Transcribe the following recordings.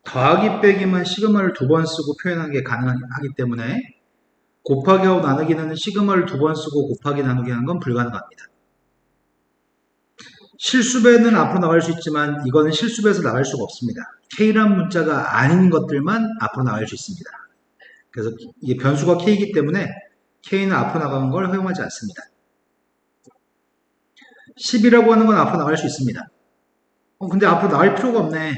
더하기 빼기만 시그마를 두 번 쓰고 표현하는 게 가능하기 때문에 곱하기하고 나누기는 시그마를 두 번 쓰고 곱하기 나누기 하는 건 불가능합니다. 실수배는 앞으로 나갈 수 있지만 이거는 실수배에서 나갈 수가 없습니다. K란 문자가 아닌 것들만 앞으로 나갈 수 있습니다. 그래서 이게 변수가 K이기 때문에 K는 앞으로 나가는 걸 허용하지 않습니다. 10이라고 하는 건 앞으로 나갈 수 있습니다. 근데 앞으로 나갈 필요가 없네.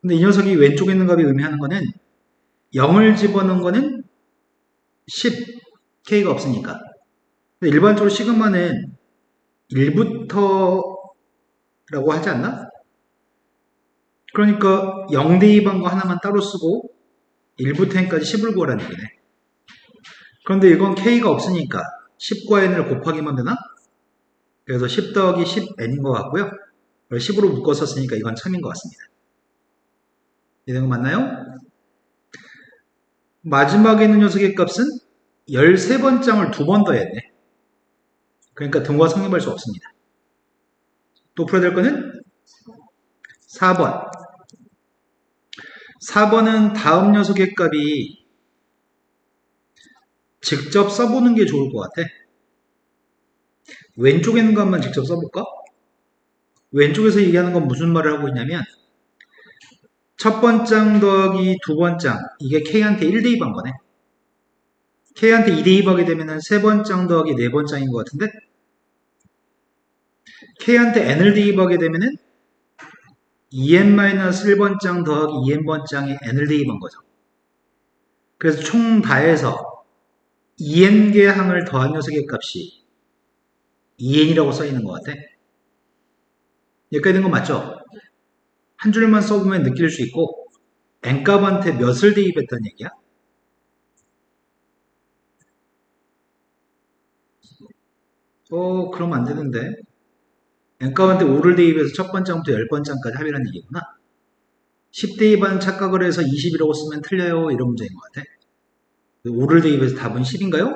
근데 이 녀석이 왼쪽에 있는 값이 의미하는 거는 0을 집어넣은 거는 10, K가 없으니까. 근데 일반적으로 시그마는 1부터 라고 하지 않나? 그러니까 0 대입한 거 하나만 따로 쓰고 1부터 n까지 10을 구하라는 얘기네. 그런데 이건 K가 없으니까 10과 n을 곱하기만 되나? 그래서 10 더하기 10n인 것 같고요. 10으로 묶었었으니까 이건 참인 것 같습니다. 이런 거 맞나요? 마지막에 있는 녀석의 값은 13번장을 두 번 더했네. 그러니까 등호가 성립할 수 없습니다. 또 풀어야 될 거는 4번. 4번은 다음 녀석의 값이 직접 써보는 게 좋을 것 같아. 왼쪽에 있는 값만 직접 써볼까? 왼쪽에서 얘기하는 건 무슨 말을 하고 있냐면 첫 번장 더하기 두 번장 이게 K한테 1 대입한 거네. K한테 2 대입하게 되면 세 번장 더하기 네 번장인 것 같은데 K한테 N을 대입하게 되면 2n-1번장 더하기 2n번장에 N을 대입한 거죠. 그래서 총 다해서 2n개 항을 더한 녀석의 값이 2n이라고 써있는 것 같아. 여기까지 된 거 맞죠? 한 줄만 써보면 느낄 수 있고 n값한테 몇을 대입했다는 얘기야? 그럼 안 되는데. n값한테 5를 대입해서 첫 번장부터 10번장까지 합이라는 얘기구나. 10 대입한 착각을 해서 20이라고 쓰면 틀려요. 이런 문제인 것 같아. 5를 대입해서 답은 10인가요?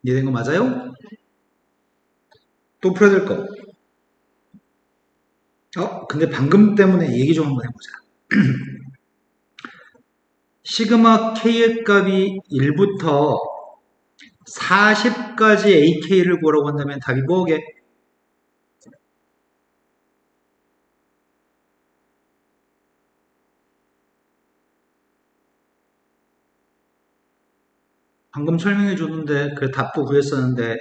이해된 거 맞아요? 또 풀어야 될 거. 근데 방금 때문에 얘기 좀 한번 해보자. 시그마 K의 값이 1부터 40까지 AK를 구하라고 한다면 답이 뭐게? 방금 설명해 줬는데 그 답도 구했었는데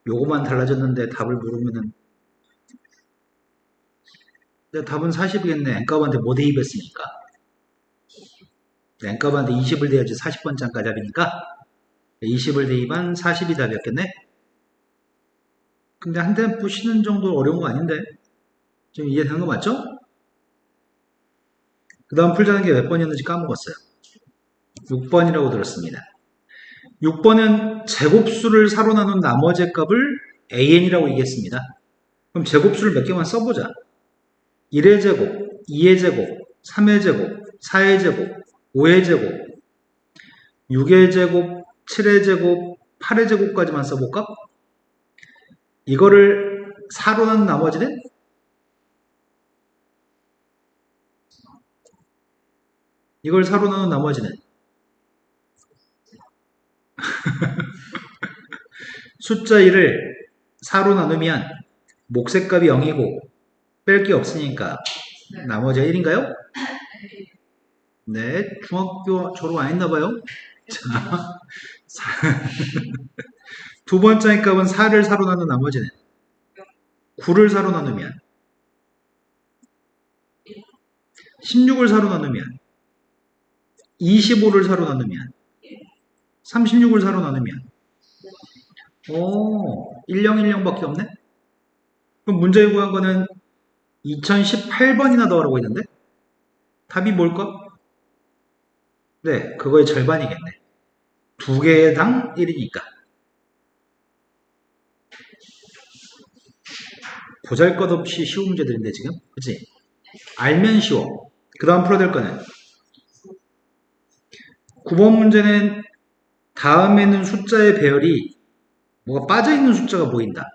요거만 달라졌는데 답을 모르면은 답은 40이겠네. n값한테 뭐 대입했으니까. n값한테 20을 대야지 40번장까지 답이니까 20을 대입한 40이 답이었겠네. 근데 한 대 부시는 정도 어려운 거 아닌데 지금 이해되는 거 맞죠? 그 다음 풀자는 게 몇 번이었는지 까먹었어요. 6번이라고 들었습니다. 6번은 제곱수를 사로 나눈 나머지 값을 an이라고 얘기했습니다. 그럼 제곱수를 몇 개만 써보자. 1의 제곱, 2의 제곱, 3의 제곱, 4의 제곱, 5의 제곱, 6의 제곱, 7의 제곱, 8의 제곱까지만 써볼까? 이거를 사로 나눈 나머지는 이걸 사로 나눈 나머지는 숫자 1을 사로 나누면 몫의 값이 0이고 뺄 게 없으니까 나머지가 1인가요? 네, 중학교 졸업 안 했나봐요. 자, 두 번째 값은 4를 사로 나눈 나머지는 9를 사로 나누면 16을 사로 나누면 25를 사로 나누면 36을 사로 나누면 1010밖에 없네? 그럼 문제에 구한 거는 2018번이나 더하라고 했는데 답이 뭘까? 네, 그거의 절반이겠네. 두 개당 1이니까. 보잘것없이 쉬운 문제들인데 지금? 그치? 알면 쉬워. 그 다음 풀어야 될 거는 9번 문제는 다음에는 숫자의 배열이 뭐가 빠져있는 숫자가 보인다.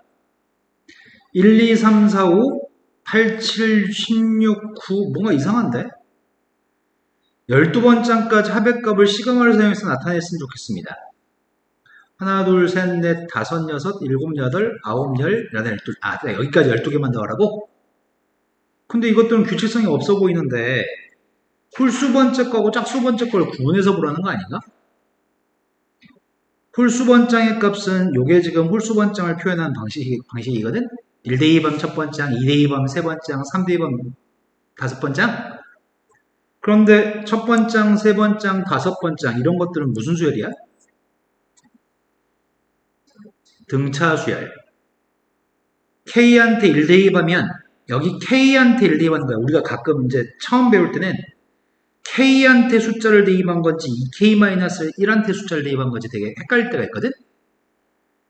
1, 2, 3, 4, 5, 8, 7, 16, 9 뭔가 이상한데? 12번장까지 합의값을 시그마를 사용해서 나타냈으면 좋겠습니다. 하나, 둘, 셋, 넷, 다섯, 여섯, 일곱, 여덟, 아홉, 열, 여덟, 12. 그래, 여기까지 12개만 더하라고? 근데 이것들은 규칙성이 없어 보이는데 홀수번째 거하고 짝수번째 거를 구분해서 보라는 거 아닌가? 홀수번장의 값은 요게 지금 홀수번장을 표현한 방식이거든? 1대2범 첫 번장, 2대2범 세 번장, 3대2범 다섯 번장? 그런데 첫 번장, 세 번장, 다섯 번장 이런 것들은 무슨 수열이야? 등차 수열. K한테 1대2범이면 여기 K한테 1대2범인 거야. 우리가 가끔 이제 처음 배울 때는 K한테 숫자를 대입한 건지 2K-1한테 숫자를 대입한 건지 되게 헷갈릴 때가 있거든?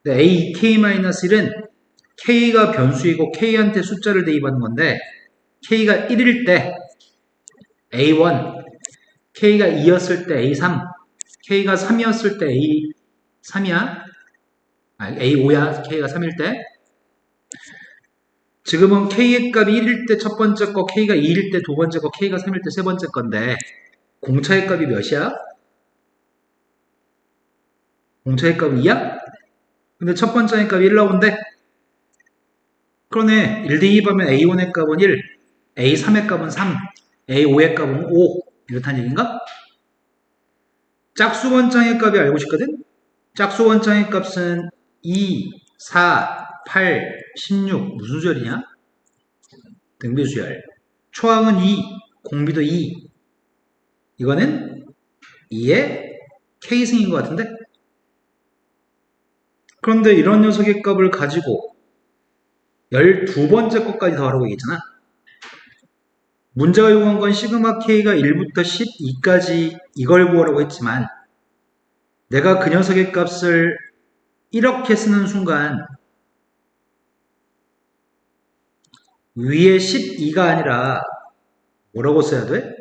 근데 A, K-1은 K가 변수이고 K한테 숫자를 대입하는 건데 K가 1일 때 A1, K가 2였을 때 A3, K가 3이었을 때 A3이야. A5야. K가 3일 때. 지금은 K의 값이 1일 때 첫 번째 거, K가 2일 때 두 번째 거, K가 3일 때 세 번째 건데 공차의 값이 몇이야? 공차의 값이 2야? 근데 첫 번째의 값이 1 나오는데 그러네. 1대2범면 A1의 값은 1, A3의 값은 3, A5의 값은 5 이렇다는 얘기인가? 짝수원장의 값이 알고 싶거든? 짝수원장의 값은 2, 4, 8, 16 무슨 수열이냐? 등비수열. 초항은 2, 공비도 2. 이거는 2의 K승인 것 같은데? 그런데 이런 녀석의 값을 가지고 12번째 것까지 더하라고 얘기했잖아. 문제가 요구한 건 시그마 K가 1부터 12까지 이걸 구하라고 했지만 내가 그 녀석의 값을 이렇게 쓰는 순간 위에 12가 아니라 뭐라고 써야 돼?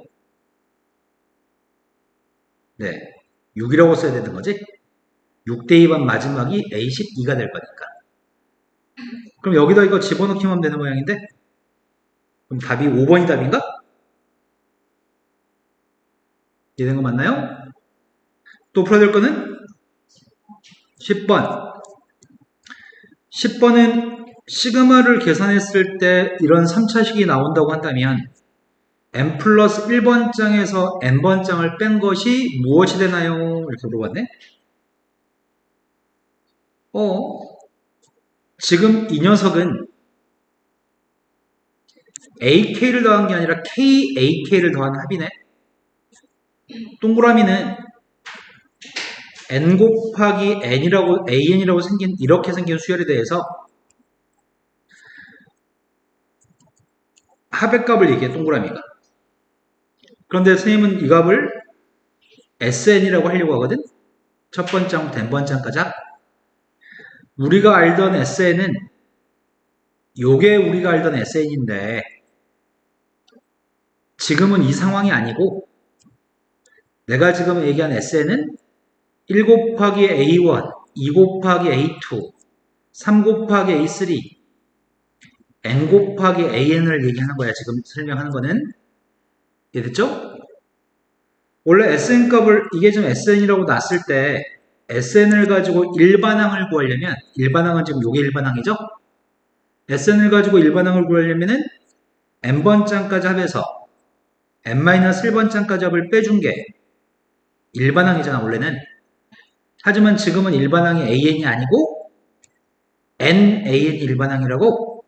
네, 6이라고 써야 되는 거지? 6대2번 마지막이 A12가 될 거니까. 그럼 여기다 이거 집어넣기만 하면 되는 모양인데? 그럼 답이 5번이 답인가? 이해된 거 맞나요? 또 풀어야 될 거는 10번. 10번은 시그마를 계산했을 때 이런 3차식이 나온다고 한다면 n 플러스 1번장에서 n번장을 뺀 것이 무엇이 되나요? 이렇게 물어봤네. 지금 이 녀석은 AK를 더한 게 아니라 KAK를 더한 합이네. 동그라미는 n 곱하기 n이라고 an이라고 생긴 이렇게 생긴 수열에 대해서 합의 값을 얘기해. 동그라미가. 그런데 선생님은 이 값을 SN이라고 하려고 하거든. 첫 번장부터 n번장까지. 우리가 알던 SN은 요게 우리가 알던 SN인데 지금은 이 상황이 아니고 내가 지금 얘기한 SN은 1 곱하기 A1, 2 곱하기 A2, 3 곱하기 A3, n 곱하기 AN을 얘기하는 거야. 지금 설명하는 거는. 이해됐죠? 원래 SN값을 이게 지금 SN이라고 놨을 때 SN을 가지고 일반항을 구하려면 일반항은 지금 요게 일반항이죠? SN을 가지고 일반항을 구하려면은 n번장까지 합해서 n-1번장까지 합을 빼준 게 일반항이잖아 원래는. 하지만 지금은 일반항이 AN이 아니고 NAN이 일반항이라고.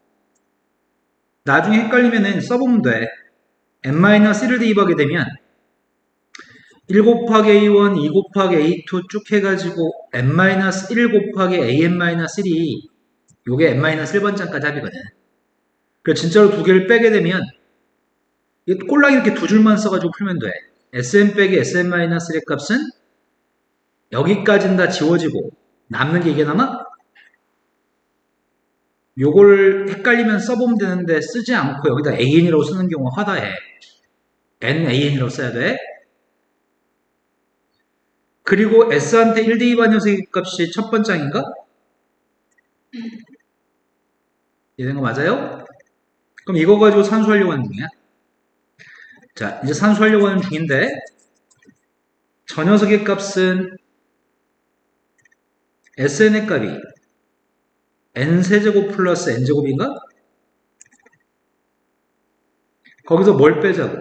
나중에 헷갈리면은 써보면 돼. n-1을 대입하게 되면 1 곱하기 A1, 2 곱하기 A2 쭉 해가지고 n-1 곱하기 AN-1이 요게 n-1번장까지 합이거든. 그래서 진짜로 두 개를 빼게 되면 꼴랑 이렇게 두 줄만 써가지고 풀면 돼. SN 빼기 SN-1의 값은 여기까지는 다 지워지고 남는 게 이게 남아? 요걸 헷갈리면 써보면 되는데 쓰지 않고 여기다 AN이라고 쓰는 경우가 화다해. NAN이라고 써야 돼. 그리고 S한테 1대2반 녀석의 값이 첫 번장인가? 이해된 거 맞아요? 그럼 이거 가지고 산수하려고 하는 중이야. 자, 이제 산수하려고 하는 중인데 저 녀석의 값은 SN의 값이 n세제곱 플러스 n제곱인가? 거기서 뭘 빼자고?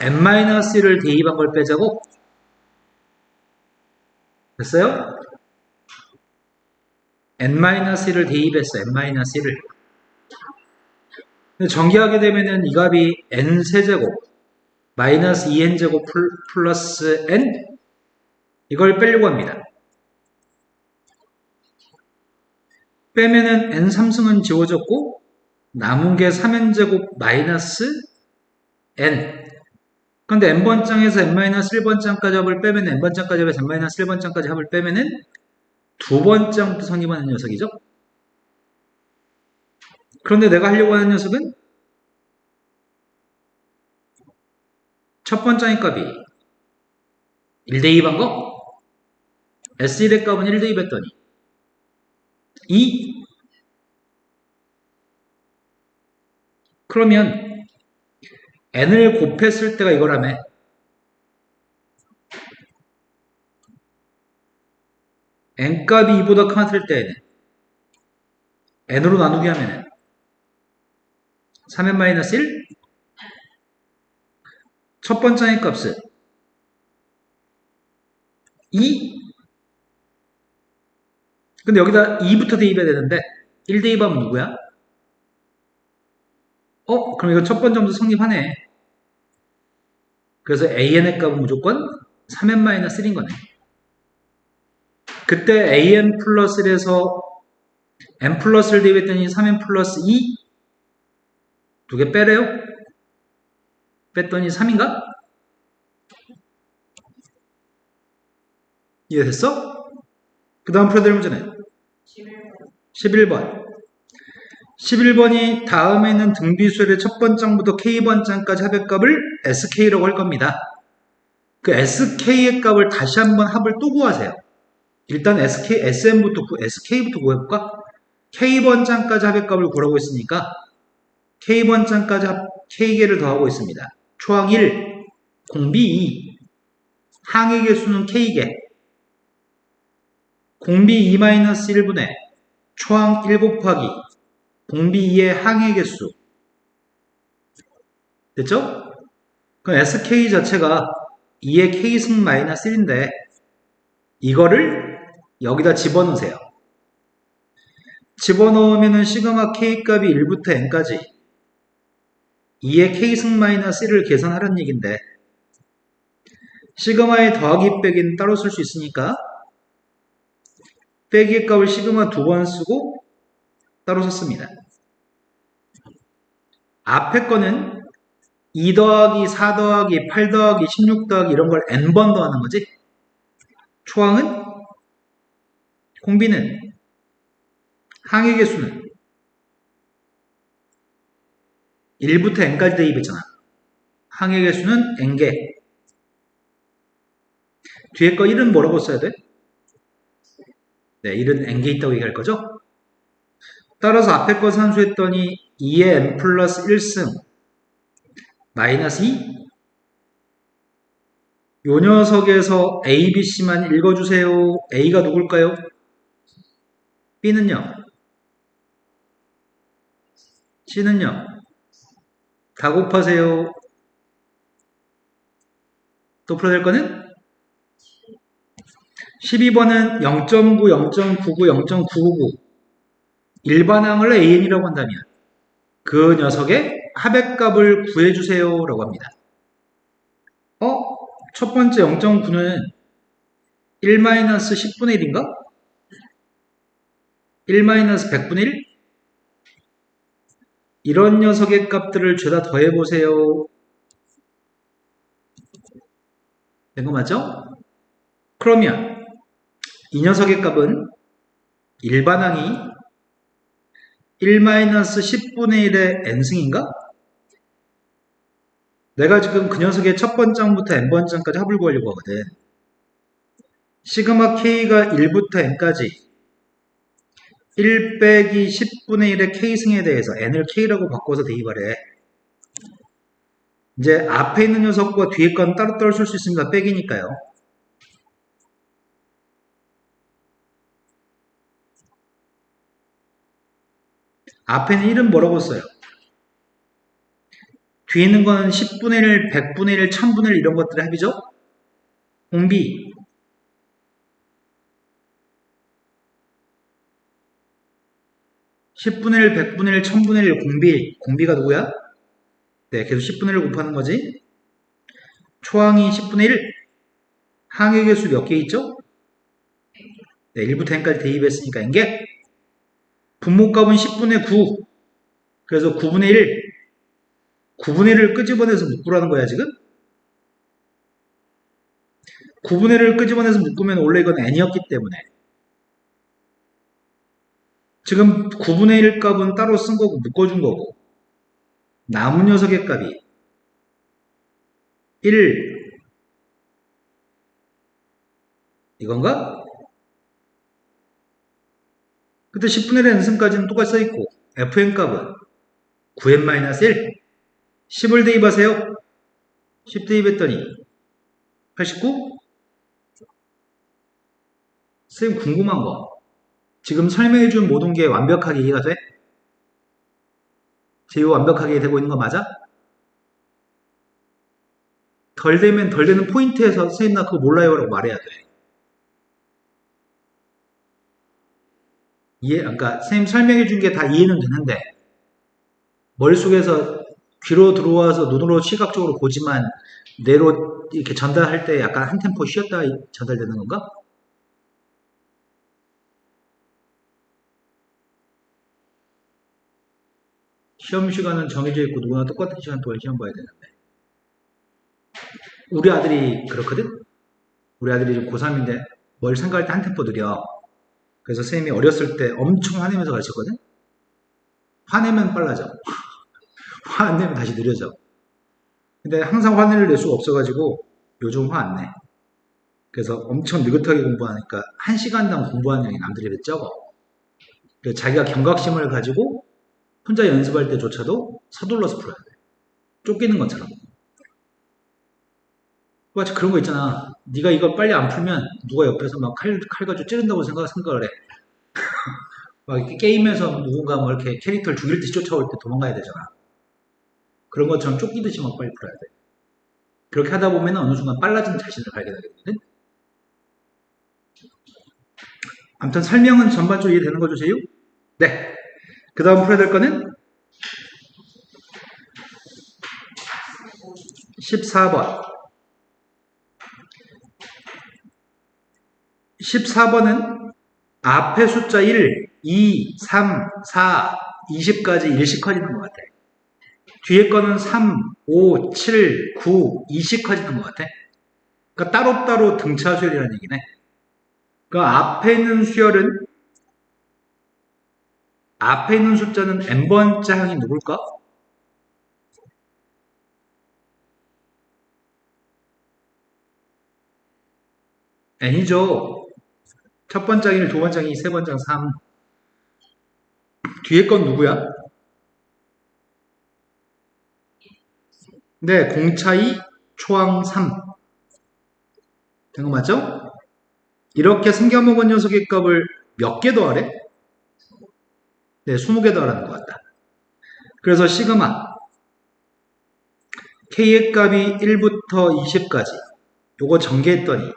n-1을 대입한 걸 빼자고? 됐어요? n-1을 대입했어. n-1을. 전개하게 되면은 이 값이 n세제곱 마이너스 2n제곱 플러스 n 이걸 빼려고 합니다. 빼면은 n3승은 지워졌고 남은 게 3n제곱 마이너스 n. 근데 n번장에서 n-1번장까지 합을 빼면 n번장까지 합에서 n-1번장까지 합을 빼면은 두 번째부터 성립하는 녀석이죠. 그런데 내가 하려고 하는 녀석은 첫 번째의 값이 1대2한 거 S1의 값은 1대2 했더니 2. 그러면 n을 곱했을 때가 이거라며 n값이 2보다 같을 때에는 n으로 나누게 하면은 3n-1 첫 번째의 값은 2. 근데 여기다 2부터 대입해야 되는데 1 대입하면 누구야? 그럼 이거 첫 번째 점도 성립하네. 그래서 an의 값은 무조건 3n-1인 거네. 그때 an 플러스 1에서 n 플러스를 대입했더니 3n 플러스 2 두 개 빼래요? 뺐더니 3인가? 이해됐어? 그 다음 풀어야 될 문제는 11번. 11번이 다음에 있는 등비수열의 첫 번장부터 k번장까지 합의 값을 sk라고 할 겁니다. 그 sk의 값을 다시 한번 합을 또 구하세요. 일단 sk부터 구해볼까? k번장까지 합의 값을 구하고 있으니까 k번장까지 k개를 더하고 있습니다. 초항 1, 공비 2, 항의 개수는 k개, 공비 2-1분의 초항 1 곱하기 공비 2의 항의 개수. 됐죠? 그럼 sk 자체가 2의 k승 마이너스 1인데 이거를 여기다 집어넣으세요. 집어넣으면은 시그마 k 값이 1부터 n까지 2의 k승 마이너스 1을 계산하라는 얘기인데 시그마의 더하기 빼기는 따로 쓸 수 있으니까 빼기의 값을 시그마 2번 쓰고 따로 썼습니다. 앞에 거는 2 더하기 4 더하기 8 더하기 16 더하기 이런 걸 n번 더하는 거지. 초항은 공비는 항의 개수는 1부터 n까지 대입했잖아. 항의 개수는 n개. 뒤에 거 1은 뭐라고 써야 돼? 네, 1은 n개 있다고 얘기할 거죠? 따라서 앞에 거 산수했더니 2의 n 플러스 1승 마이너스 2. 요 녀석에서 A, B, C만 읽어주세요. A가 누굴까요? B는요? C는요? 다 곱하세요. 또 풀어야 될 거는? 12번은 0.9, 0.99, 0.999 일반항을 AN이라고 한다면 그 녀석의 합의값을 구해주세요 라고 합니다. 첫 번째 0.9는 1-10분의 1인가? 1-100분의 1? 이런 녀석의 값들을 죄다 더해보세요. 된 거 맞죠? 그러면 이 녀석의 값은 일반항이 1-10분의 1의 n승인가? 내가 지금 그 녀석의 첫 번장부터 n번장까지 합을 구하려고 하거든. 시그마 k가 1부터 n까지 1 빼기 10분의 1의 K승에 대해서 N을 K라고 바꿔서 대입하래. 이제 앞에 있는 녀석과 뒤에 건 따로따로 쓸 수 있으니까 빼기니까요. 앞에는 1은 뭐라고 써요? 뒤에 있는 거는 10분의 1, 100분의 1, 1000분의 1 이런 것들의 합이죠? 공비. 10분의 1, 100분의 1, 1000분의 1 공비. 공비가 누구야? 네, 계속 10분의 1을 곱하는 거지. 초항이 10분의 1. 항의 개수 몇 개 있죠? 네, 1부터 n까지 대입했으니까 이게 분모값은 10분의 9. 그래서 9분의 1. 9분의 1을 끄집어내서 묶으라는 거야, 지금? 9분의 1을 끄집어내서 묶으면 원래 이건 n이었기 때문에. 지금 9분의 1 값은 따로 쓴 거고, 묶어준 거고. 남은 녀석의 값이 1. 이건가? 그때 10분의 1의 n승까지는 똑같이 써있고, fn 값은 9n-1. 10을 대입하세요. 10 대입했더니 89? 선생님 궁금한 거. 지금 설명해준 모든 게 완벽하게 이해가 돼? 제휴 완벽하게 되고 있는 거 맞아? 덜 되면 덜 되는 포인트에서 선생님 나 그거 몰라요 라고 말해야 돼. 그러니까 선생님 설명해준 게 다 이해는 되는데 머릿속에서 귀로 들어와서 눈으로 시각적으로 보지만 뇌로 이렇게 전달할 때 약간 한 템포 쉬었다 전달되는 건가? 시험 시간은 정해져 있고 누구나 똑같은 시간 동안 시험 봐야 되는데 우리 아들이 그렇거든? 우리 아들이 지금 고3인데 뭘 생각할 때 한 템포 느려. 그래서 선생님이 어렸을 때 엄청 화내면서 가르쳤거든? 화내면 빨라져. 화 안 내면 다시 느려져. 근데 항상 화내를 낼 수가 없어가지고 요즘 화 안 내. 그래서 엄청 느긋하게 공부하니까 1시간당 공부하는 양이 남들에 비해 적어. 그래서 자기가 경각심을 가지고 혼자 연습할 때조차도 서둘러서 풀어야 돼. 쫓기는 것처럼. 마치 그런 거 있잖아. 네가 이걸 빨리 안 풀면 누가 옆에서 막 칼 가지고 찌른다고 생각을 해. 막 이렇게 게임에서 누군가 뭐 이렇게 캐릭터를 죽일 듯이 쫓아올 때 도망가야 되잖아. 그런 것처럼 쫓기듯이 막 빨리 풀어야 돼. 그렇게 하다 보면 어느 순간 빨라지는 자신을 발견하게 되거든. 아무튼 설명은 전반적으로 이해되는 거죠, 제유? 네. 그 다음 풀어야 될 거는 14번. 14번은 앞에 숫자 1, 2, 3, 4, 20까지 일씩 커지는 것 같아. 뒤에 거는 3, 5, 7, 9, 20 커지는 것 같아. 그러니까 따로따로 등차 수열이라는 얘기네. 그 앞에 있는 수열은 앞에 있는 숫자는 n번째 항이 누굴까? n이죠. 첫 번째 항이 1, 두 번째 항이 2, 세 번째 항 3. 뒤에 건 누구야? 네, 공차이 초항 3. 된 거 맞죠? 이렇게 생겨먹은 녀석의 값을 몇 개 더하래? 네, 20개 더하라는 것 같다. 그래서 시그마 k의 값이 1부터 20까지 요거 전개했더니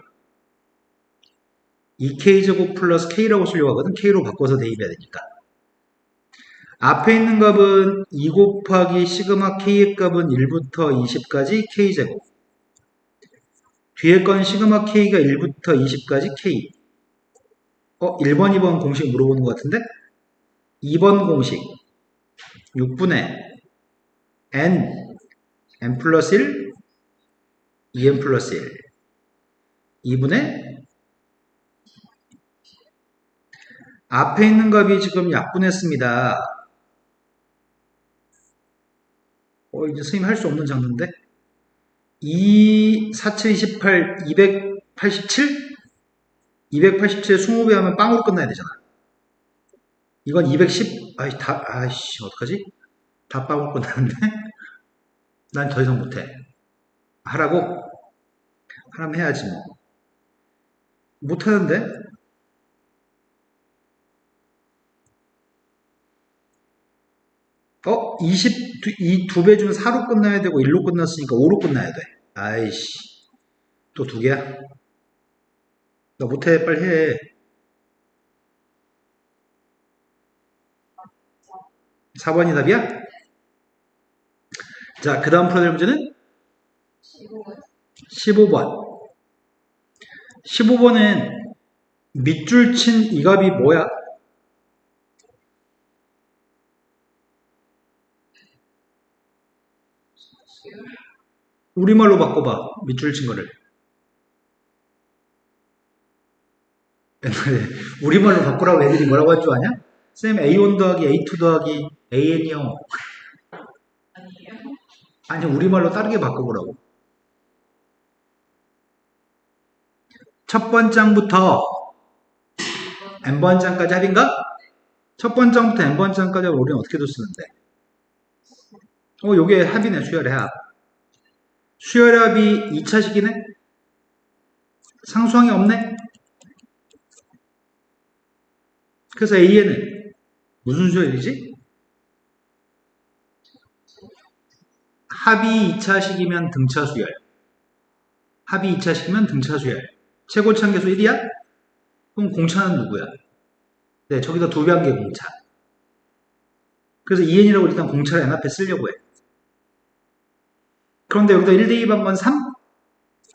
2k제곱 플러스 k라고 쓰려고 하거든. k로 바꿔서 대입해야 되니까. 앞에 있는 값은 2 곱하기 시그마 k의 값은 1부터 20까지 k제곱. 뒤에 건 시그마 k가 1부터 20까지 k. 1번, 2번 공식 물어보는 것 같은데? 2번 공식 6분의 n 플러스 1, 2n 플러스 1. 2분의 앞에 있는 값이 지금 약분했습니다. 이제 선생님 할 수 없는 장르인데? 2, 4, 7, 28, 287? 287에 20배 하면 빵으로 끝나야 되잖아. 이건 210, 아이씨, 어떡하지? 다 빠먹고 나는데? 난 더 이상 못해. 하라고? 하라면 해야지 뭐. 못하는데? 20, 이 두 배 중 4로 끝나야 되고 1로 끝났으니까 5로 끝나야 돼. 아이씨. 또 두 개야? 나 못해. 빨리 해. 4번이 답이야? 자, 그 다음 풀어야 될 문제는 15번. 15번은 밑줄 친 이 값이 뭐야? 우리말로 바꿔봐. 밑줄 친 거를. 옛날에 우리말로 바꾸라고 애들이 뭐라고 할 줄 아냐? 쌤 A1 더하기 A2 더하기 AN이요. 아니 우리말로 다르게 바꿔보라고. 첫 번장부터 n번장까지 합인가? 첫 번장부터 n번장까지 하면 우리는 어떻게 쓰는데? 요게 합이네. 수열의 합. 수열의 합이 2차식이네? 상수항이 없네? 그래서 A에는 무슨 수열이지? 합이 2차식이면 등차 수열. 합이 2차식이면 등차 수열. 최고차계수 1이야? 그럼 공차는 누구야? 네, 저기다 두 배 한 게 공차. 그래서 2n이라고 일단 공차를 n 앞에 쓰려고 해. 그런데 여기다 1 대입한 건 3?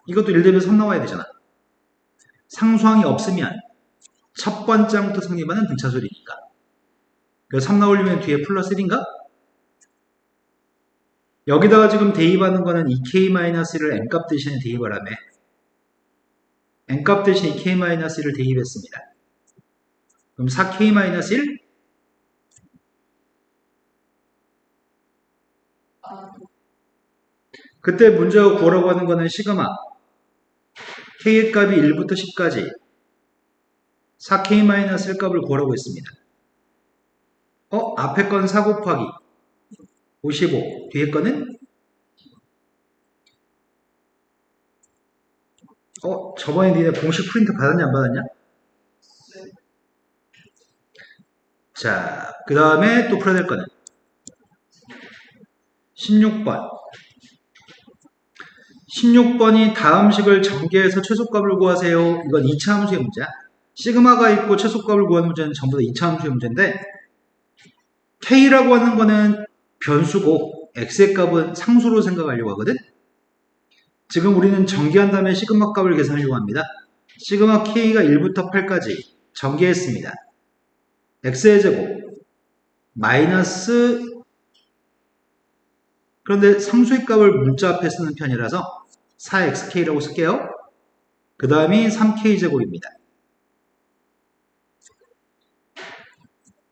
이것도 1 대입해서 3 나와야 되잖아. 상수항이 없으면 첫 번째부터 성립하는 등차수열이니까. 그래서 3 나오려면 뒤에 플러스 1인가? 여기다가 지금 대입하는 거는 2k-1을 n값 대신에 대입을 하며 n값 대신 2k-1을 대입했습니다. 그럼 4k-1? 그때 문제가 구하라고 하는 거는 시그마 k의 값이 1부터 10까지 4k-1 값을 구하라고 했습니다. 앞에 건 4 곱하기 55 뒤에 거는 저번에 니네 공식 프린트 받았냐 안 받았냐? 자, 그 다음에 또 풀어야 될 거는 16번 16번이 다음 식을 전개해서 최소값을 구하세요. 이건 2차 함수의 문제야. 시그마가 있고 최소값을 구하는 문제는 전부 다 2차 함수의 문제인데 K라고 하는 거는 변수고 X의 값은 상수로 생각하려고 하거든. 지금 우리는 전개한 다음에 시그마 값을 계산하려고 합니다. 시그마 K가 1부터 8까지 전개했습니다. X의 제곱 마이너스 그런데 상수의 값을 문자 앞에 쓰는 편이라서 4xk라고 쓸게요. 그 다음이 3k제곱입니다.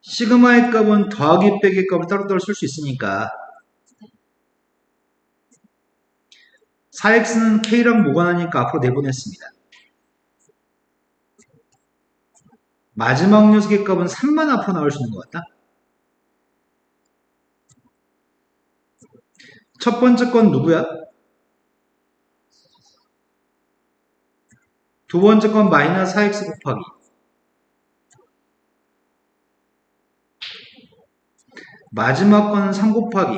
시그마의 값은 더하기 빼기 값을 따로따로 쓸 수 있으니까 4x는 k랑 무관하니까 앞으로 내보냈습니다. 마지막 녀석의 값은 3만 앞으로 나올 수 있는 것 같다. 첫 번째 건 누구야? 두 번째 건 마이너스 4x 곱하기 마지막 건 3 곱하기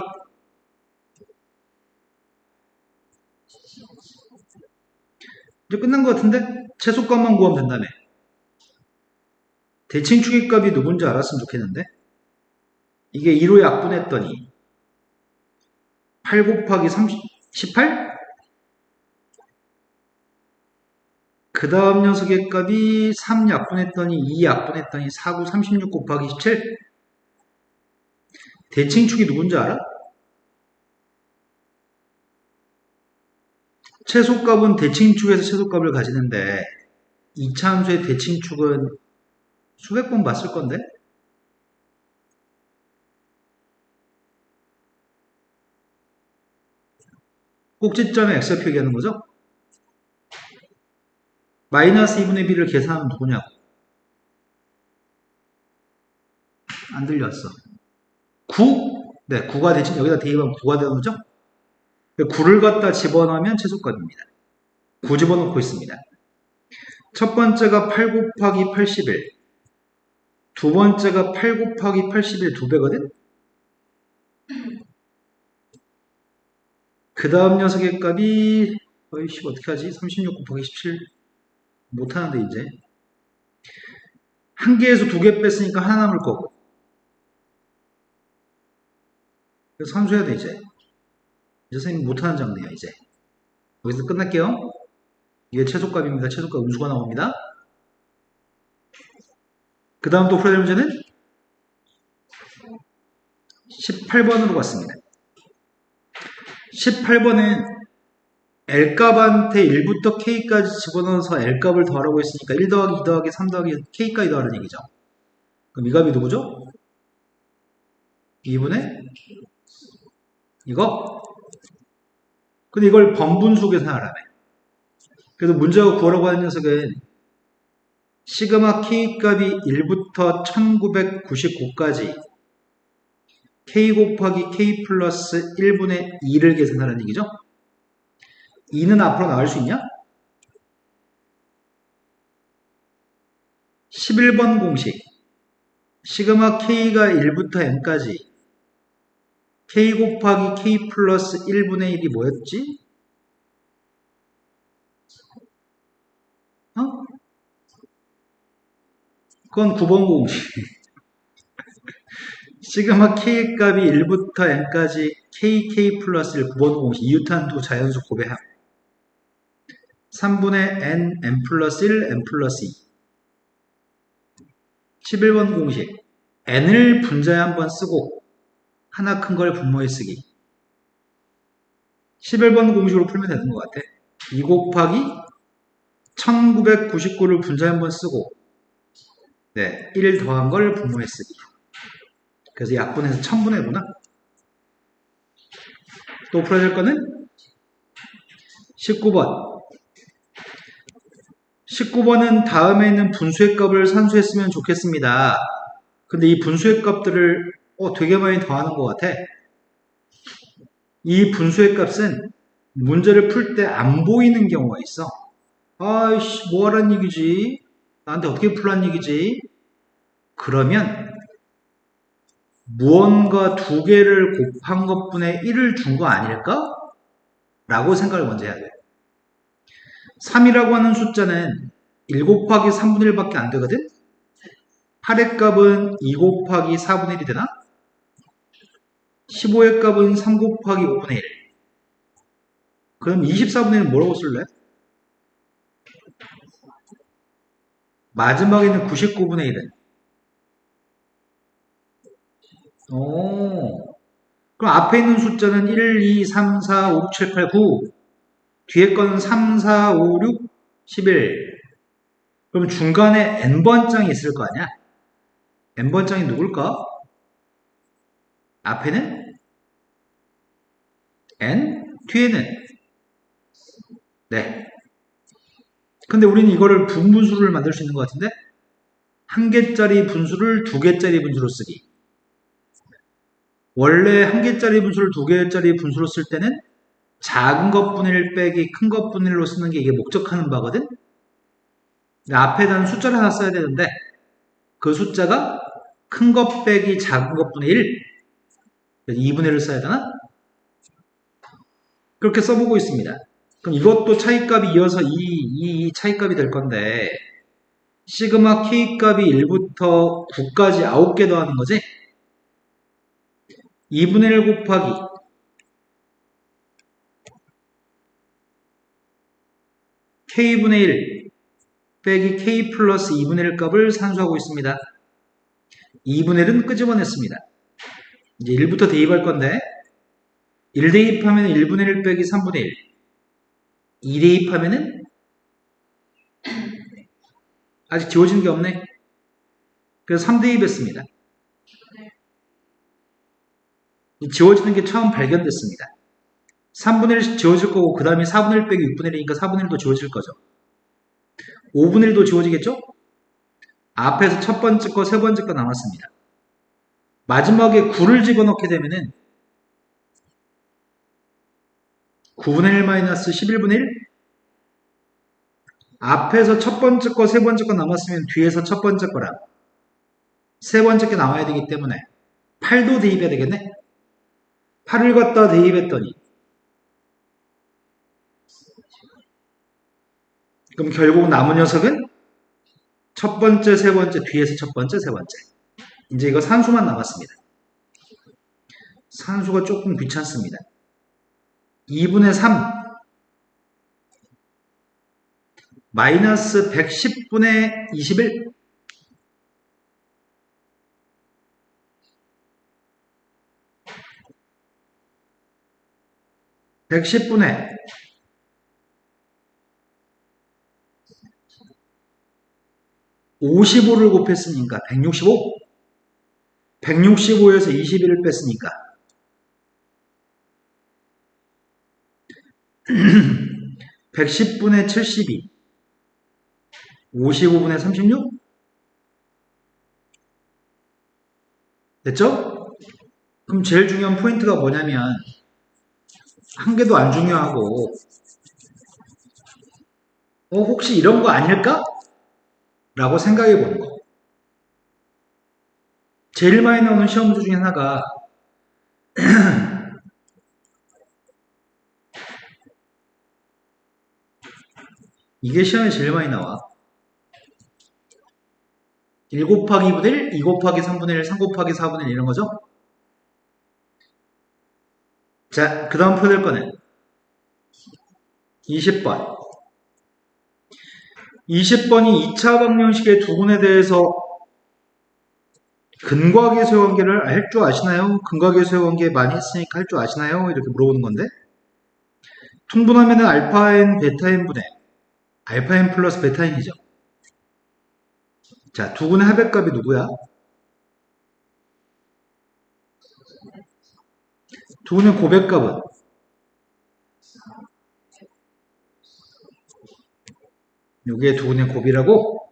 이제 끝난 것 같은데? 최소값만 구하면 된다며. 대칭 추기값이 누군지 알았으면 좋겠는데 이게 2로 약분했더니 8 곱하기 18? 그 다음 녀석의 값이 3 약분했더니 2 약분했더니 4, 9, 36 곱하기 17? 대칭축이 누군지 알아? 최소값은 대칭축에서 최소값을 가지는데 2차 함수의 대칭축은 수백 번 봤을 건데? 꼭지점에 x를 표기하는 거죠? 마이너스 2분의 b를 계산하면 누구냐고. 안 들렸어. 9? 네, 9가 대신 여기다 대입하면 9가 되는 거죠? 9를 갖다 집어넣으면 최소값입니다. 9 집어넣고 있습니다. 첫 번째가 8 곱하기 81. 두 번째가 8 곱하기 81 2배거든? 그 다음 녀석의 값이, 어이씨, 어떻게 하지? 36 곱하기 17. 못하는데, 이제. 한 개에서 두 개 뺐으니까 하나 남을 거고. 그래서 산수해야 돼, 이제. 이제 선생님 못하는 장르야, 이제. 여기서 끝날게요. 이게 최소값입니다. 최소값 음수가 나옵니다. 그 다음 또 풀어야 될 문제는 18번으로 갔습니다. 18번은 L값한테 1부터 K까지 집어넣어서 L값을 더하라고 했으니까 1 더하기 2 더하기 3 더하기 K까지 더하는 얘기죠. 그럼 이 값이 누구죠? 2분의 이거? 근데 이걸 번분수 계산하라며. 그래서 문제가 구하라고 하는 녀석은 시그마 K값이 1부터 1999까지 K 곱하기 K 플러스 1분의 2를 계산하라는 얘기죠. 2는 앞으로 나갈 수 있냐? 11번 공식. 시그마 K가 1부터 N까지 K 곱하기 K 플러스 1분의 1이 뭐였지? 그건 9번 공식. 시그마 K 값이 1부터 N까지 KK 플러스 1 9번 공식. 이유탄두 자연수 고배합. 3분의 N, N 플러스 1, N 플러스 2. 11번 공식. N을 분자에 한번 쓰고 하나 큰 걸 분모에 쓰기. 11번 공식으로 풀면 되는 것 같아. 2 곱하기 1999를 분자에 한번 쓰고 네, 1 더한 걸 분모에 쓰기. 그래서 약분해서 1000분의구나. 또 풀어야 될 거는 19번. 19번은 다음에 있는 분수의 값을 산수했으면 좋겠습니다. 근데 이 분수의 값들을 되게 많이 더하는 것 같아. 이 분수의 값은 문제를 풀 때 안 보이는 경우가 있어. 아이씨, 뭐 하란 얘기지? 나한테 어떻게 풀란 얘기지? 그러면 무언가 두 개를 곱한 것분의 1을 준 거 아닐까? 라고 생각을 먼저 해야 돼. 3이라고 하는 숫자는 1 곱하기 3분의 1밖에 안 되거든? 8의 값은 2 곱하기 4분의 1이 되나? 15의 값은 3 곱하기 5분의 1. 그럼 24분의 1은 뭐라고 쓸래? 마지막에 있는 99분의 1은? 그럼 앞에 있는 숫자는 1, 2, 3, 4, 5, 6, 7, 8, 9. 뒤에 거는 3, 4, 5, 6, 11. 그럼 중간에 n번장이 있을 거 아니야? n번장이 누굴까? 앞에는 n, 뒤에는 네. 근데 우리는 이거를 분분수를 만들 수 있는 것 같은데? 한 개짜리 분수를 두 개짜리 분수로 쓰기. 원래 한 개짜리 분수를 두 개짜리 분수로 쓸 때는 작은 것분의 1 빼기 큰 것분의 1로 쓰는 게 이게 목적하는 바거든? 앞에다는 숫자를 하나 써야 되는데 그 숫자가 큰 것 빼기 작은 것분의 1 2분의 1을 써야 되나? 그렇게 써보고 있습니다. 그럼 이것도 차이값이 이어서 이 차이값이 될 건데 시그마 K값이 1부터 9까지 9개 더하는 거지? 2분의 1 곱하기 K분의 1 빼기 K 플러스 2분의 1 값을 산수하고 있습니다. 2분의 1은 끄집어냈습니다. 이제 1부터 대입할 건데 1 대입하면 1분의 1 빼기 3분의 1 2 대입하면은 아직 지워지는 게 없네. 그래서 3 대입했습니다. 지워지는 게 처음 발견됐습니다. 3분의 1씩 지워질 거고 그 다음에 4분의 1 빼기 6분의 1이니까 4분의 1도 지워질 거죠. 5분의 1도 지워지겠죠? 앞에서 첫 번째 거, 세 번째 거 남았습니다. 마지막에 9를 집어넣게 되면은 9분의 1 마이너스 11분의 1? 앞에서 첫 번째 거, 세 번째 거 남았으면 뒤에서 첫 번째 거랑 세 번째 게 나와야 되기 때문에 8도 대입해야 되겠네? 8을 갖다 대입했더니 그럼 결국 남은 녀석은 첫 번째, 세 번째, 뒤에서 첫 번째, 세 번째. 이제 이거 산수만 남았습니다. 산수가 조금 귀찮습니다. 2분의 3 마이너스 110분의 21 110분의 55를 곱했으니까 165 165에서 21을 뺐으니까 110분의 72 55분의 36 됐죠? 그럼 제일 중요한 포인트가 뭐냐면 한 개도 안 중요하고 혹시 이런 거 아닐까? 라고 생각해 보는 거. 제일 많이 나오는 시험 문제 중에 하나가 이게 시험에 제일 많이 나와. 1 곱하기 2분의 1, 2 곱하기 3분의 1, 3 곱하기 4분의 1 이런 거죠? 자, 그 다음 풀어낼 거는 20번. 20번이 2차 방정식의 두분에 대해서 근과계수의 관계를 할 줄 아시나요? 근과계수의 관계 많이 했으니까 할 줄 아시나요? 이렇게 물어보는 건데 통분하면은 알파n, 베타n 분의 알파n 플러스 베타n이죠. 자, 두분의 합의값이 누구야? 두분의 고백값은 여기에 두분의 곱이라고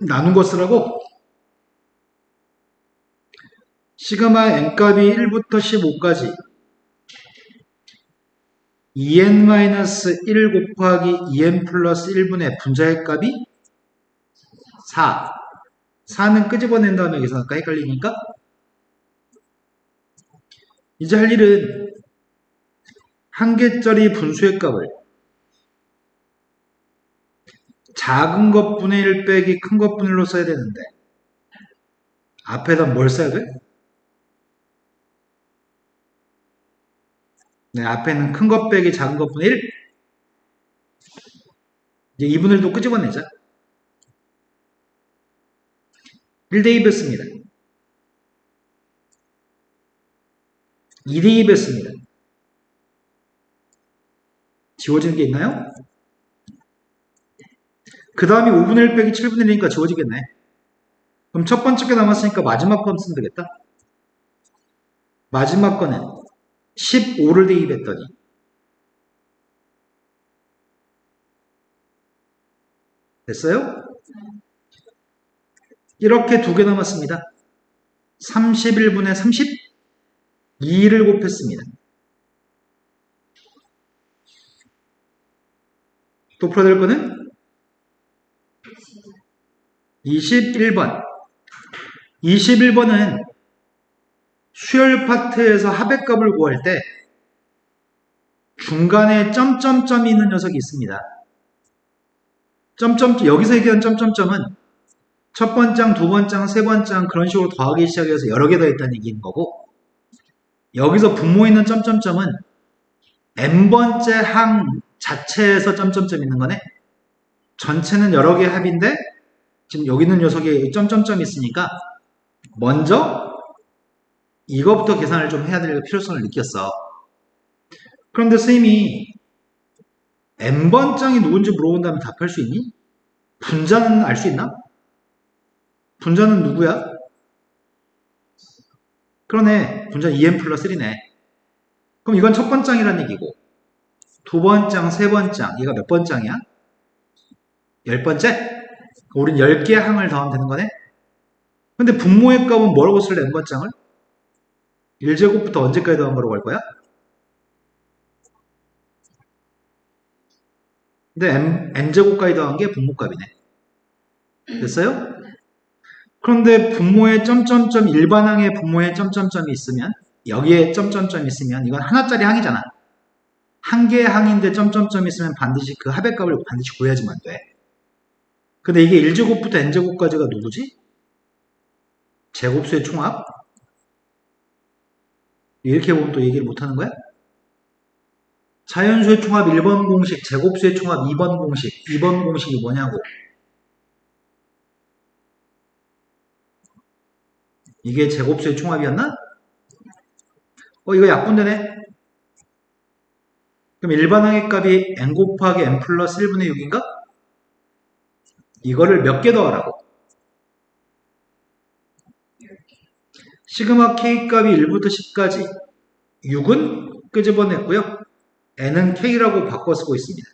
나눈 거 쓰라고 시그마 n값이 1부터 15까지 2n-1 곱하기 2n 플러스 1분의 분자의 값이 4. 4는 끄집어낸 다음에 계산할까? 헷갈리니까 이제 할 일은 한 개짜리 분수의 값을 작은 것분의 1 빼기 큰 것분의 1로 써야 되는데 앞에다 뭘 써야 돼? 네, 앞에는 큰 것 빼기 작은 것분의 1 이제 2분의 1도 끄집어내자 1대입했습니다 2대입했습니다 지워지는 게 있나요? 그 다음이 5분의 1 빼기 7분의 1이니까 지워지겠네. 그럼 첫 번째 게 남았으니까 마지막 건 쓰면 되겠다. 마지막 거는 15를 대입했더니 됐어요? 이렇게 두 개 남았습니다. 31분의 32를 곱했습니다. 또 풀어낼 거는 21번. 21번은 수열 파트에서 합의값을 구할 때 중간에 점점점이 있는 녀석이 있습니다. 점점 여기서 얘기한 점점점은 첫 번장, 두 번장, 세 번장 그런 식으로 더하기 시작해서 여러 개 더 있다는 얘기인 거고 여기서 분모 있는 점점점은 n번째 항 자체에서 점점점 있는 거네. 전체는 여러 개 합인데 지금 여기 있는 녀석에 점점점이 있으니까 먼저 이거부터 계산을 좀 해야 될 필요성을 느꼈어. 그런데 선생님이 n번장이 누군지 물어본다면 답할 수 있니? 분자는 알 수 있나? 분자는 누구야? 그러네. 분자 2n 플러스 1이네. 그럼 이건 첫 번장이란 얘기고 두 번장, 세 번장 얘가 몇 번장이야? 10번째? 우린 10개 항을 더하면 되는 거네? 근데 분모의 값은 뭐라고 쓸래, n번장을? 1제곱부터 언제까지 더한 거라고 할 거야? 근데 n제곱까지 더한 게 분모값이네. 됐어요? 그런데 분모에 점점점 일반항에 분모에 점점점이 있으면 여기에 점점점이 있으면 이건 하나짜리 항이잖아. 한 개의 항인데 점점점이 있으면 반드시 그 합의 값을 반드시 구해야지만 돼. 근데 이게 1제곱부터 n제곱까지가 누구지? 제곱수의 총합? 이렇게 보면 또 얘기를 못하는 거야? 자연수의 총합 1번 공식, 제곱수의 총합 2번 공식, 2번 공식이 뭐냐고. 이게 제곱수의 총합이었나? 이거 약분되네. 그럼 일반항의 값이 n 곱하기 n 플러스 1분의 6인가? 이거를 몇 개 더하라고? 시그마 k 값이 1부터 10까지 6은 끄집어냈고요. n은 k라고 바꿔 쓰고 있습니다.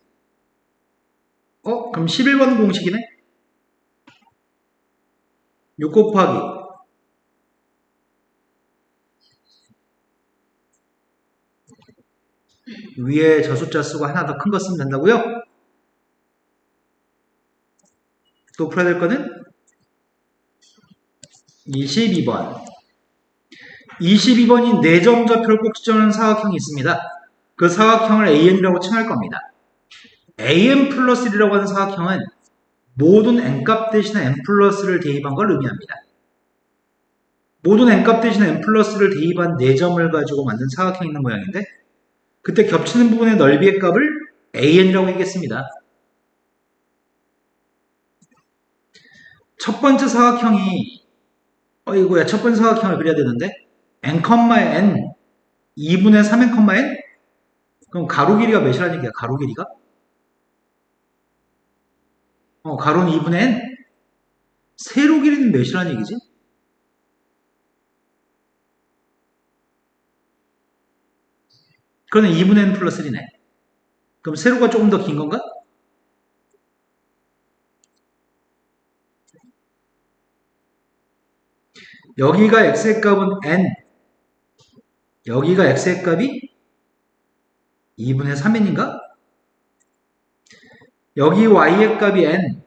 그럼 11번 공식이네? 6 곱하기 위에 저 숫자 쓰고 하나 더 큰 거 쓰면 된다고요? 또 풀어야 될 거는 22번. 22번이 4점 좌표를 꼭 지정하는 사각형이 있습니다. 그 사각형을 AN이라고 칭할 겁니다. AN 플러스 1이라고 하는 사각형은 모든 n값 대신에 n 플러스를 대입한 걸 의미합니다. 모든 n값 대신에 n 플러스를 대입한 4점을 가지고 만든 사각형이 있는 모양인데 그때 겹치는 부분의 넓이의 값을 AN이라고 하겠습니다. 첫 번째 사각형이 이거야 첫 번째 사각형을 그려야 되는데 n, n 2분의 3n, n? 그럼 가로 길이가 몇이라는 얘기야? 가로 길이가? 가로는 2분의 n? 세로 길이는 몇이라는 얘기지? 그러네 2분의 n 플러스 1이네. 그럼 세로가 조금 더 긴 건가? 여기가 x의 값은 n, 여기가 x의 값이 2분의 3n인가? 여기 y의 값이 n,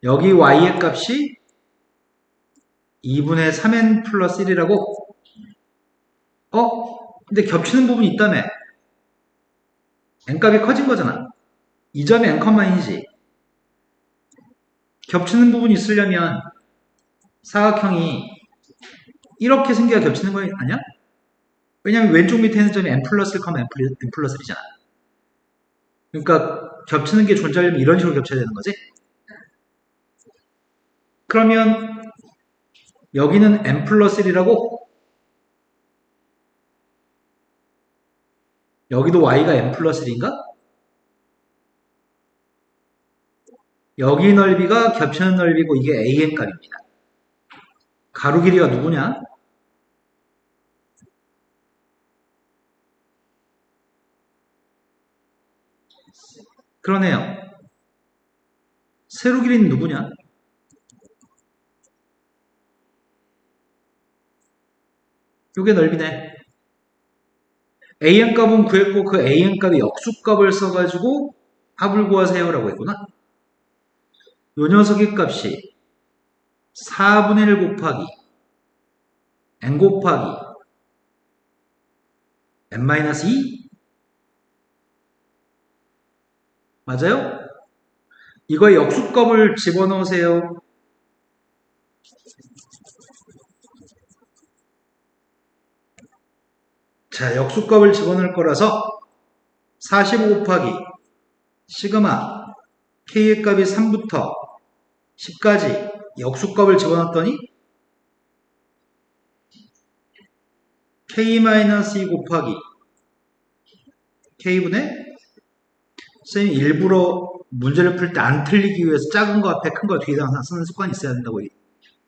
여기 y의 값이 2분의 3n 플러스 1이라고? 근데 겹치는 부분이 있다며. n값이 커진 거잖아. 이 점이 n, n이지. 겹치는 부분이 있으려면 사각형이 이렇게 생겨야 겹치는 거 아니야? 왜냐면 왼쪽 밑에 있는 점이 n 플러스 1, n 플러스 1이잖아. 그러니까 겹치는 게 존재하려면 이런 식으로 겹쳐야 되는 거지? 그러면 여기는 n 플러스 1이라고? 여기도 y가 n 플러스 1인가? 여기 넓이가 겹치는 넓이고 이게 an 값입니다. 가로 길이가 누구냐? 그러네요. 세로 길이는 누구냐? 요게 넓이네. an 값은 구했고 그 an 값의 역수값을 써가지고 합을 구하세요라고 했구나. 요 녀석의 값이 4분의 1 곱하기 n 곱하기 n-2 맞아요? 이거의 역수값을 집어넣으세요. 자, 역수값을 집어넣을 거라서 45 곱하기 시그마 k의 값이 3부터 10까지 역수값을 집어넣었더니 k-2 곱하기 k분의 쌤이 일부러 문제를 풀 때 안 틀리기 위해서 작은 거 앞에 큰 거 뒤에다 항상 쓰는 습관이 있어야 된다고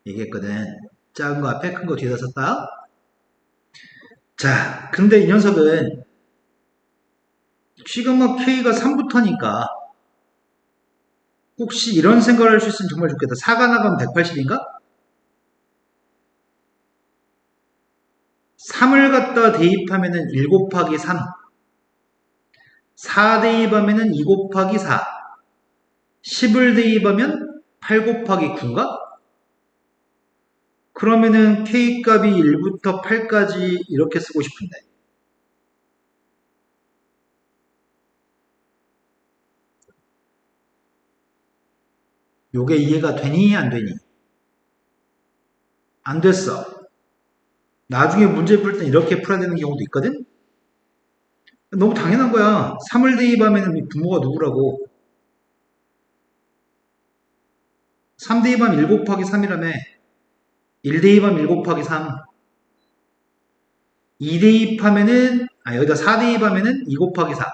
얘기했거든. 작은 거 앞에 큰 거 뒤에다 썼다. 자, 근데 이 녀석은 시그마 k가 3부터니까 혹시 이런 생각을 할 수 있으면 정말 좋겠다. 4가 나가면 180인가? 3을 갖다 대입하면은 1 곱하기 3. 4 대입하면은 2 곱하기 4. 10을 대입하면 8 곱하기 9인가? 그러면은 K값이 1부터 8까지 이렇게 쓰고 싶은데. 요게 이해가 되니 안 되니? 안 됐어. 나중에 문제 풀 땐 이렇게 풀어야 되는 경우도 있거든? 너무 당연한 거야. 3을 대입하면 부모가 누구라고. 3 대입하면 1 곱하기 3이라며. 1 대입하면 1 곱하기 3. 2 대입하면은, 여기다 4 대입하면은 2 곱하기 4.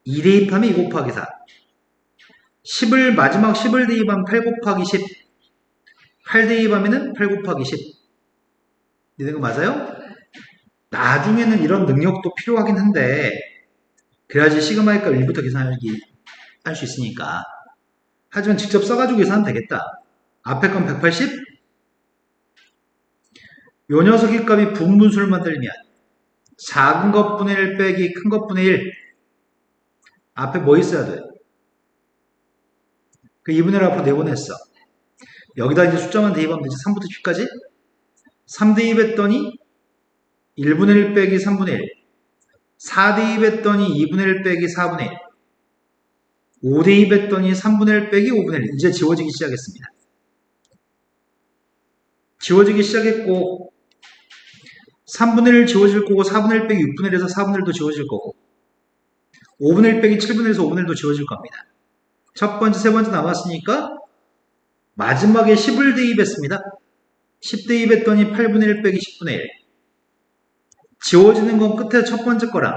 2 대입하면 2 곱하기 4. 마지막 10을 대입하면 8 곱하기 10. 8 대입하면은 8 곱하기 10. 이런 거 맞아요? 나중에는 이런 능력도 필요하긴 한데, 그래야지 시그마의 값 1부터 계산하기 할 수 있으니까. 하지만 직접 써가지고 계산하면 되겠다. 앞에 건 180? 요 녀석의 값이 분분수를 만들면 작은 것분의 1 빼기 큰 것분의 1. 앞에 뭐 있어야 돼? 그 2분의 1 앞으로 내보냈어. 여기다 이제 숫자만 대입하면 되지. 3부터 10까지. 3 대입했더니 1분의 1 빼기 3분의 1. 4 대입했더니 2분의 1 빼기 4분의 1. 5 대입했더니 3분의 1 빼기 5분의 1. 이제 지워지기 시작했습니다. 지워지기 시작했고 3분의 1 지워질 거고 4분의 1 빼기 6분의 1에서 4분의 1도 지워질 거고 5분의 1 빼기 7분의 1에서 5분의 1도 지워질 겁니다. 첫 번째, 세 번째 남았으니까 마지막에 10을 대입했습니다. 10 대입했더니 8분의 1 빼기 10분의 1. 지워지는 건 끝에 첫 번째 거랑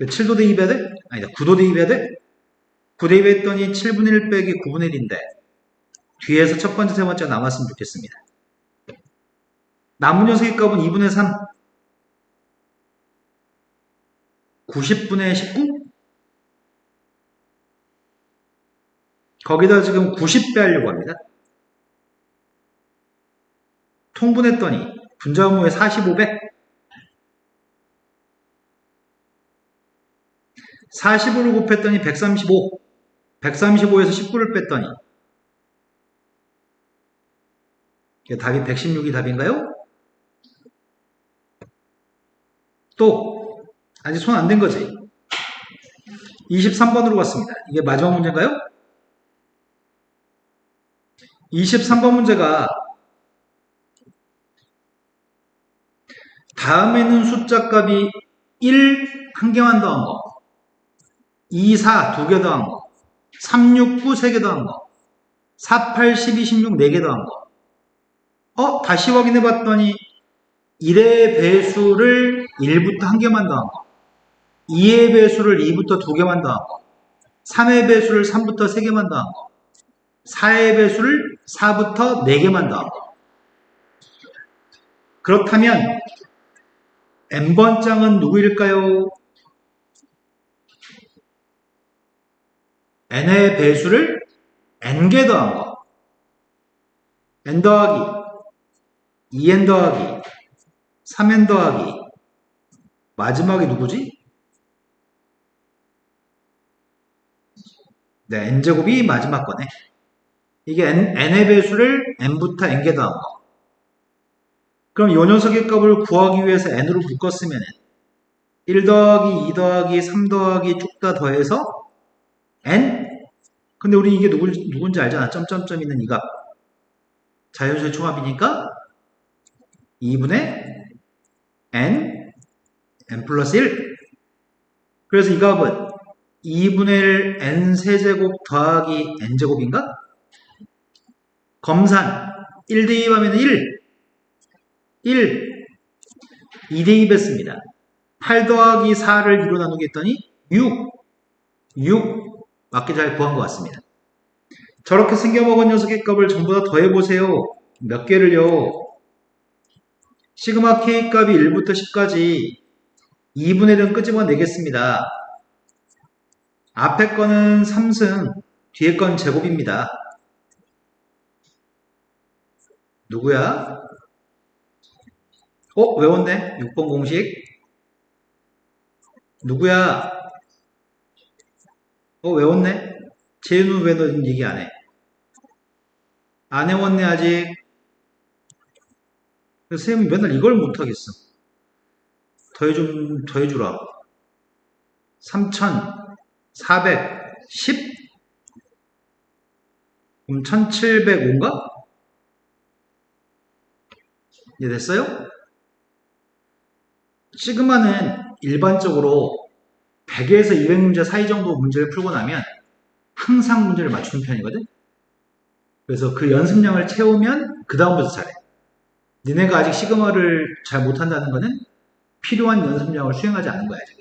7도 대입해야 돼? 아니다. 9도 대입해야 돼? 9 대입했더니 7분의 1 빼기 9분의 1인데 뒤에서 첫 번째, 세 번째가 남았으면 좋겠습니다. 남은 녀석의 값은 2분의 3. 90분의 19? 거기다 지금 90 빼려고 합니다. 통분했더니 분자분모에 45배. 45를 곱했더니 135. 135에서 19를 뺐더니 답이 116이 답인가요? 또 아직 손 안 댄 거지. 23번으로 갔습니다. 이게 마지막 문제인가요? 23번 문제가 다음에 있는 숫자 값이 1 한 개만 더한 거, 2, 4 두 개 더한 거, 3, 6, 9 세 개 더한 거, 4, 8, 12, 16 네 개 더한 거. 다시 확인해 봤더니 1의 배수를 1부터 한 개만 더한 거, 2의 배수를 2부터 두 개만 더한 거, 3의 배수를 3부터 세 개만 더한 거, 4의 배수를 4부터 4개만 더한 거. 그렇다면 n번장은 누구일까요? n의 배수를 n개 더한 거. n 더하기 2n 더하기 3n 더하기 마지막이 누구지? 네, n제곱이 마지막 거네. 이게 n의 배수를 n부터 n개 더한 거. 그럼 이 녀석의 값을 구하기 위해서 n으로 묶었으면 1 더하기 2 더하기 3 더하기 쭉 다 더해서 n? 근데 우리 이게 누군지 알잖아. 점점점 있는 이 값. 자연수의 총합이니까 2분의 n 플러스 1. 그래서 이 값은 2분의 1 n 세제곱 더하기 n제곱인가? 검산 1 대입하면 1 2 대입했습니다. 8 더하기 4를 2로 나누기 했더니 6 맞게 잘 구한 것 같습니다. 저렇게 생겨먹은 녀석의 값을 전부 다 더해보세요. 몇 개를요? 시그마 K 값이 1부터 10까지 2분의 1은 끄집어내겠습니다. 앞에 거는 3승, 뒤에 건 제곱입니다. 누구야? 외웠네? 6번 공식. 누구야? 외웠네? 재윤은 왜 너 얘기 안 해? 안 해웠네, 아직. 선생님 맨날 이걸 못하겠어. 더해주라. 3,410? 그럼 1,705인가? 이해 됐어요? 시그마는 일반적으로 100에서 200문제 사이 정도 문제를 풀고 나면 항상 문제를 맞추는 편이거든? 그래서 그 연습량을 채우면 그 다음부터 잘해. 니네가 아직 시그마를 잘 못한다는 거는 필요한 연습량을 수행하지 않은 거야, 지금.